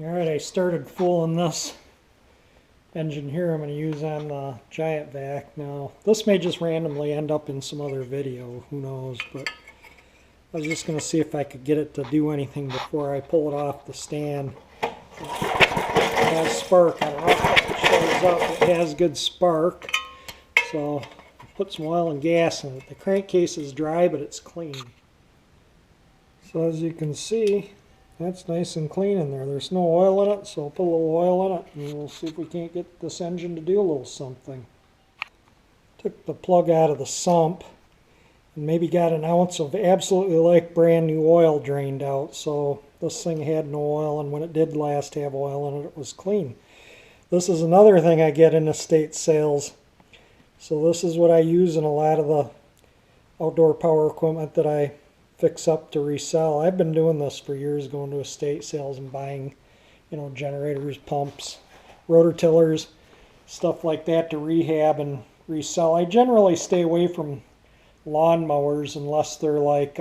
Alright, I started fooling this engine here I'm going to use on the Giant Vac. Now, this may just randomly end up in some other video, who knows, but I was just going to see if I could get it to do anything before I pull it off the stand. It has spark. I don't know if it shows up. It has good spark. So, I'll put some oil and gas in it. The crankcase is dry, but it's clean. So as you can see, that's nice and clean in there. There's no oil in it, so I'll put a little oil in it and we'll see if we can't get this engine to do a little something. Took the plug out of the sump and maybe got an ounce of absolutely like brand new oil drained out. So this thing had no oil, and when it did last have oil in it, it was clean. This is another thing I get in estate sales. So this is what I use in a lot of the outdoor power equipment that I fix up to resell. I've been doing this for years, going to estate sales and buying, generators, pumps, rototillers, stuff like that to rehab and resell. I generally stay away from lawn mowers unless they're like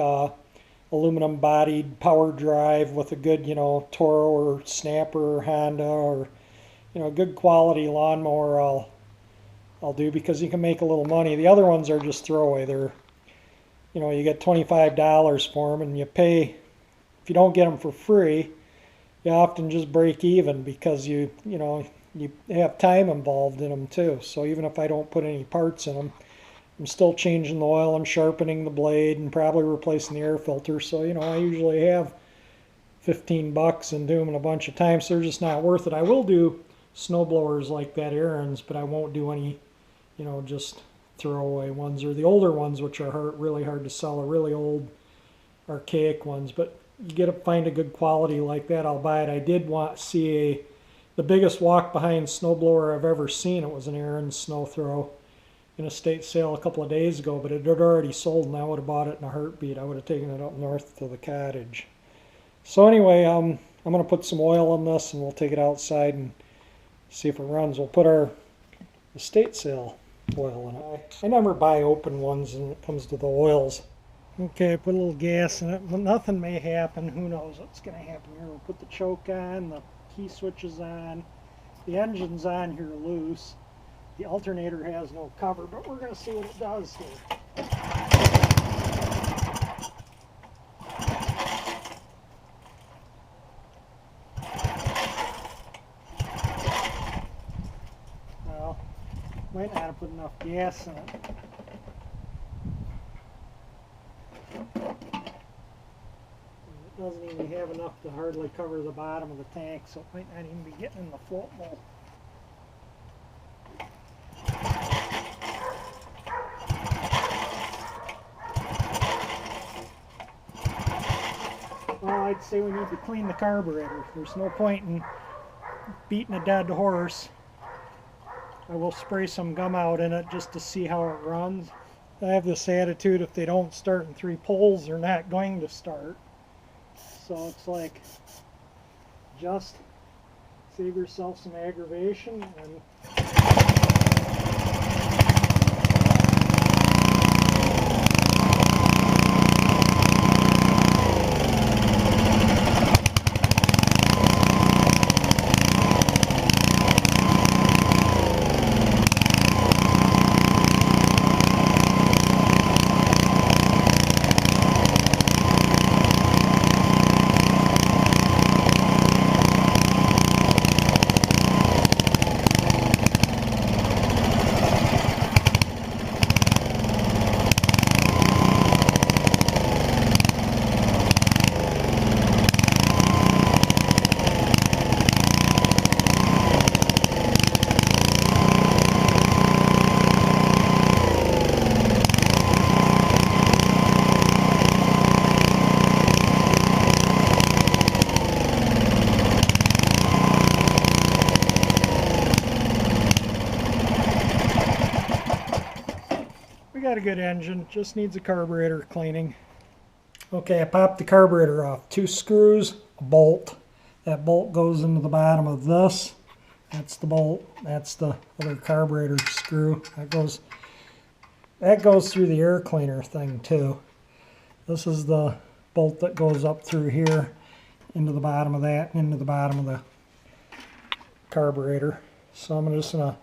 aluminum bodied power drive with a good, Toro or Snapper or Honda or, good quality lawnmower I'll do, because you can make a little money. The other ones are just throwaway. They're you get $25 for them, and you pay, if you don't get them for free, you often just break even because you have time involved in them too. So even if I don't put any parts in them, I'm still changing the oil and sharpening the blade and probably replacing the air filter. So, I usually have $15 and do them in a bunch of times. So they're just not worth it. I will do snow blowers like that, errands, but I won't do any, just throwaway ones, or the older ones, which are really hard to sell, are really old archaic ones. But you get to find a good quality like that, I'll buy it. I did see the biggest walk behind snowblower I've ever seen. It was an Aaron's snow throw in a state sale a couple of days ago, but it had already sold, and I would have bought it in a heartbeat. I would have taken it up north to the cottage. So anyway, I'm going to put some oil in this and we'll take it outside and see if it runs. We'll put our estate sale oil in it. I never buy open ones when it comes to the oils. Okay, put a little gas in it. Well, nothing may happen. Who knows what's going to happen here. We'll put the choke on, the key switch is on, the engine's on here loose. The alternator has no cover, but we're going to see what it does here. Well, might not have put enough gas in it. It doesn't even have enough to hardly cover the bottom of the tank, so it might not even be getting in the float bowl. Well, I'd say we need to clean the carburetor. There's no point in beating a dead horse. I will spray some gum out in it just to see how it runs. I have this attitude, if they don't start in 3 poles, they're not going to start. So it's like, just save yourself some aggravation and got a good engine, just needs a carburetor cleaning. Okay, I popped the carburetor off. 2 screws, a bolt. That bolt goes into the bottom of this. That's the bolt. That's the other carburetor screw. That goes through the air cleaner thing too. This is the bolt that goes up through here. into the bottom of that, into the bottom of the carburetor. So I'm just going to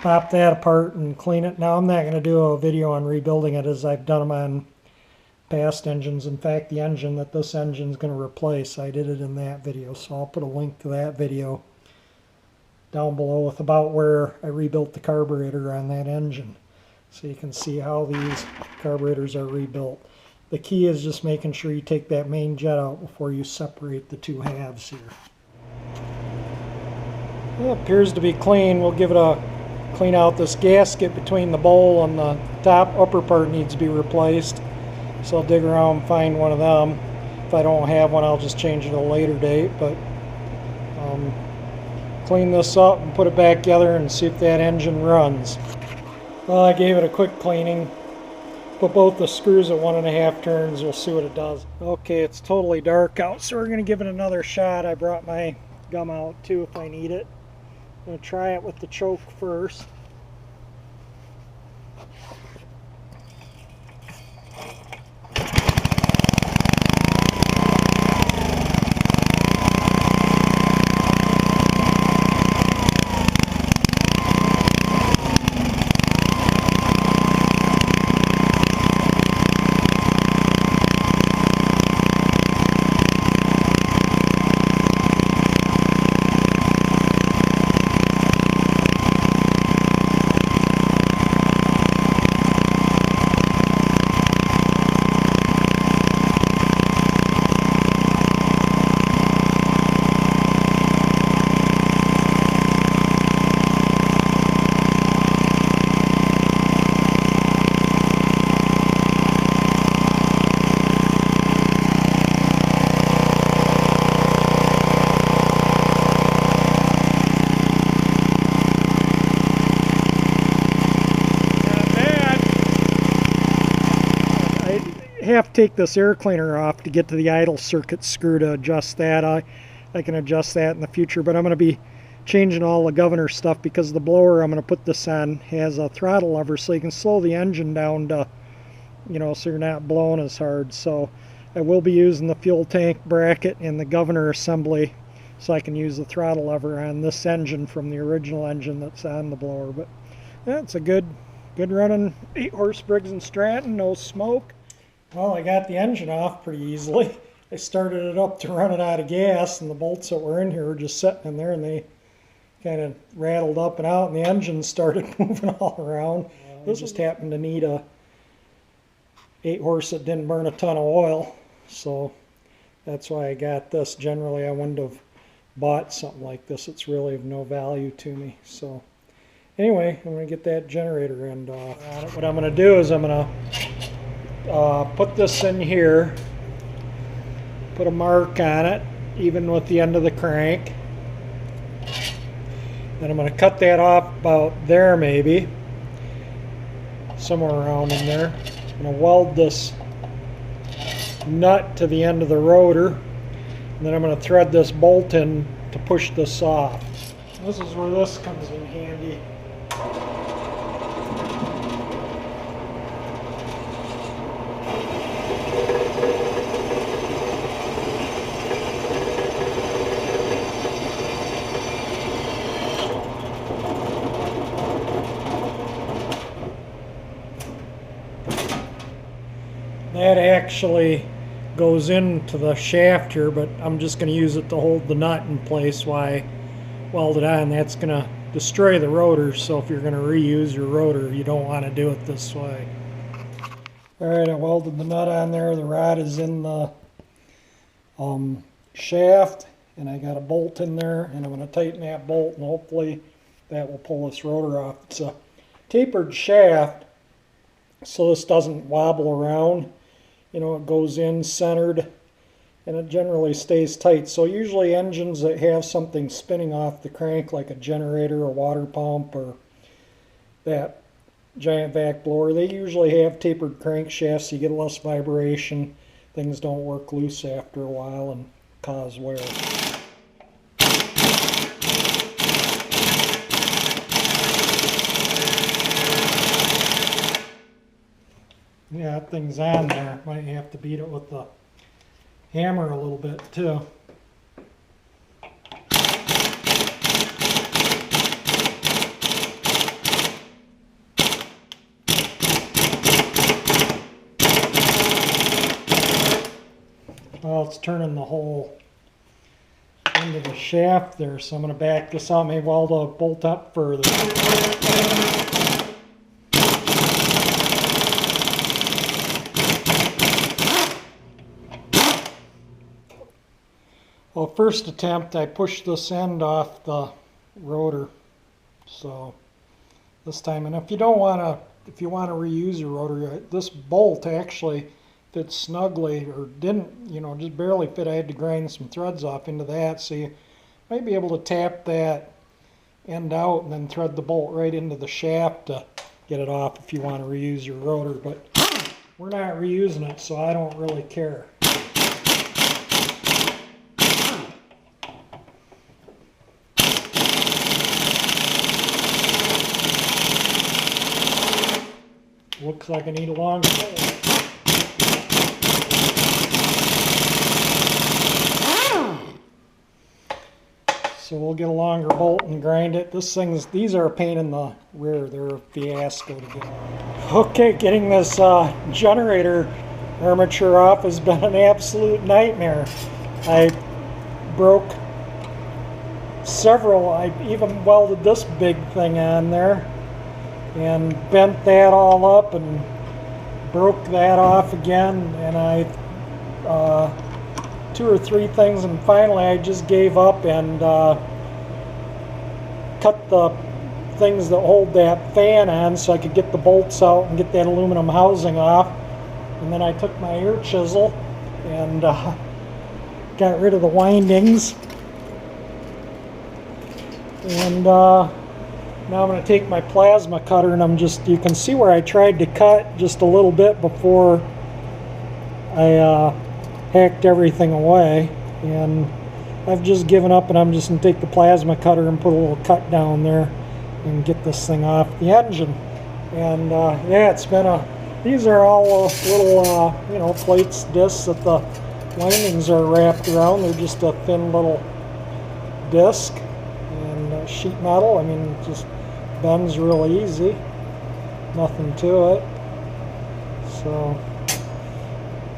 pop that apart and clean it. Now I'm not going to do a video on rebuilding it as I've done them on past engines. In fact, the engine that this engine is going to replace, I did it in that video. So I'll put a link to that video down below with about where I rebuilt the carburetor on that engine. So you can see how these carburetors are rebuilt. The key is just making sure you take that main jet out before you separate the two halves here. It appears to be clean. We'll give it a clean out. This gasket between the bowl and the top upper part needs to be replaced. So I'll dig around and find one of them. If I don't have one, I'll just change it at a later date. But clean this up and put it back together and see if that engine runs. Well, I gave it a quick cleaning. Put both the screws at 1.5 turns. We'll see what it does. Okay, it's totally dark out, so we're going to give it another shot. I brought my gum out too if I need it. I'm going to try it with the choke first. Have to take this air cleaner off to get to the idle circuit screw to adjust that. I can adjust that in the future, but I'm going to be changing all the governor stuff because the blower I'm going to put this on has a throttle lever so you can slow the engine down to, so you're not blowing as hard. So I will be using the fuel tank bracket and the governor assembly so I can use the throttle lever on this engine from the original engine that's on the blower. But that's a good running 8-horse Briggs Stratton, no smoke. Well, I got the engine off pretty easily. I started it up to run it out of gas, and the bolts that were in here were just sitting in there, and they kind of rattled up and out, and the engine started moving all around. It just happened to need a 8-horse that didn't burn a ton of oil, so that's why I got this. Generally, I wouldn't have bought something like this. It's really of no value to me. So anyway, I'm going to get that generator end off. What I'm going to do is I'm going to put this in here, put a mark on it, even with the end of the crank. Then I'm going to cut that off about there, maybe, somewhere around in there. I'm going to weld this nut to the end of the rotor, and then I'm going to thread this bolt in to push this off. This is where this comes in handy. That actually goes into the shaft here, but I'm just going to use it to hold the nut in place while I weld it on. That's going to destroy the rotor, so if you're going to reuse your rotor, you don't want to do it this way. Alright, I welded the nut on there. The rod is in the shaft, and I got a bolt in there, and I'm going to tighten that bolt, and hopefully that will pull this rotor off. It's a tapered shaft, so this doesn't wobble around. It goes in centered, and it generally stays tight. So usually engines that have something spinning off the crank, like a generator, a water pump, or that Giant Vac blower, they usually have tapered crankshafts so you get less vibration. Things don't work loose after a while and cause wear. Yeah, that thing's on there. Might have to beat it with the hammer a little bit too. turning the hole into the shaft there, so I'm going to back this out, maybe weld a bolt up further. Well, first attempt I pushed this end off the rotor, so this time, and if you want to reuse your rotor, this bolt actually fits snugly, or didn't, just barely fit. I had to grind some threads off into that, so you might be able to tap that end out and then thread the bolt right into the shaft to get it off if you want to reuse your rotor, but we're not reusing it, so I don't really care. Looks like I need a longer bolt. So we'll get a longer bolt and grind it. These are a pain in the rear. They're a fiasco to get. Okay, getting this generator armature off has been an absolute nightmare. I broke several. I even welded this big thing on there and bent that all up and broke that off again, and I 2 or 3 things, and finally I just gave up and cut the things that hold that fan on so I could get the bolts out and get that aluminum housing off. And then I took my air chisel and got rid of the windings, and now I'm going to take my plasma cutter, and you can see where I tried to cut just a little bit before I hacked everything away, and I've just given up, and I'm just going to take the plasma cutter and put a little cut down there and get this thing off the engine. And yeah, it's been these are all little plates, discs that the windings are wrapped around. They're just a thin little disc and sheet metal. I mean, it just bends real easy, nothing to it. So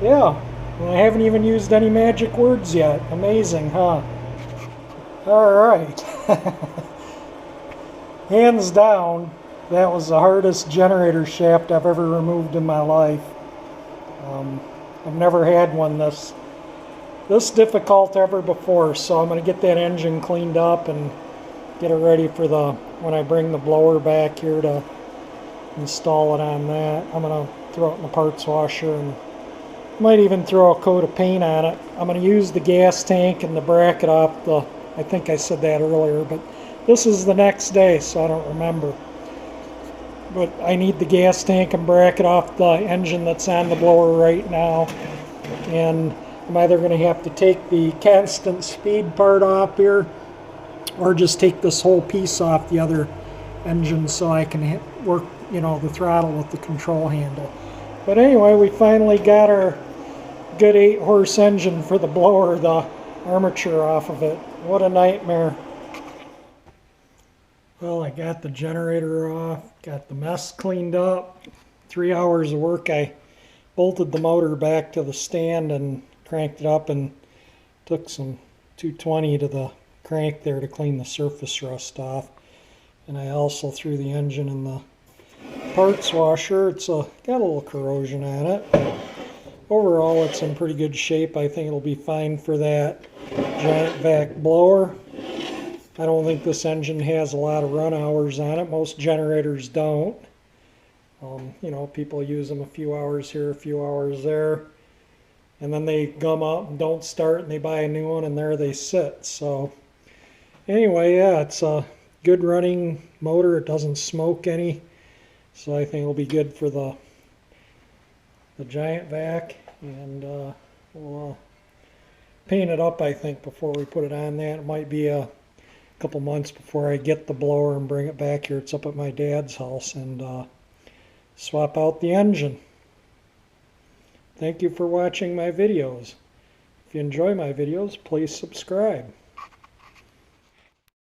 yeah, and I haven't even used any magic words yet. Amazing, huh? Alright. Hands down, that was the hardest generator shaft I've ever removed in my life. I've never had one this difficult ever before, so I'm going to get that engine cleaned up and get it ready for when I bring the blower back here to install it on that. I'm going to throw it in the parts washer and might even throw a coat of paint on it. I'm going to use the gas tank and the bracket off I think I said that earlier, but this is the next day, so I don't remember. But I need the gas tank and bracket off the engine that's on the blower right now, and I'm either going to have to take the constant speed part off here, or just take this whole piece off the other engine so I can work, the throttle with the control handle. But anyway, we finally got our good 8-horse engine for the blower, the armature off of it. What a nightmare. Well, I got the generator off, got the mess cleaned up. 3 hours of work. I bolted the motor back to the stand and cranked it up, and took some 220 to the crank there to clean the surface rust off. And I also threw the engine in the parts washer. It's got a little corrosion on it, but overall it's in pretty good shape. I think it'll be fine for that Giant Vac blower. I don't think this engine has a lot of run hours on it. Most generators don't. People use them a few hours here, a few hours there, and then they gum up and don't start, and they buy a new one, and there they sit. So anyway, yeah, it's a good running motor. It doesn't smoke any, so I think it'll be good for the Giant Vac. And we'll paint it up, I think, before we put it on that. It might be a couple months before I get the blower and bring it back here. It's up at my dad's house, and swap out the engine. Thank you for watching my videos. If you enjoy my videos, please subscribe.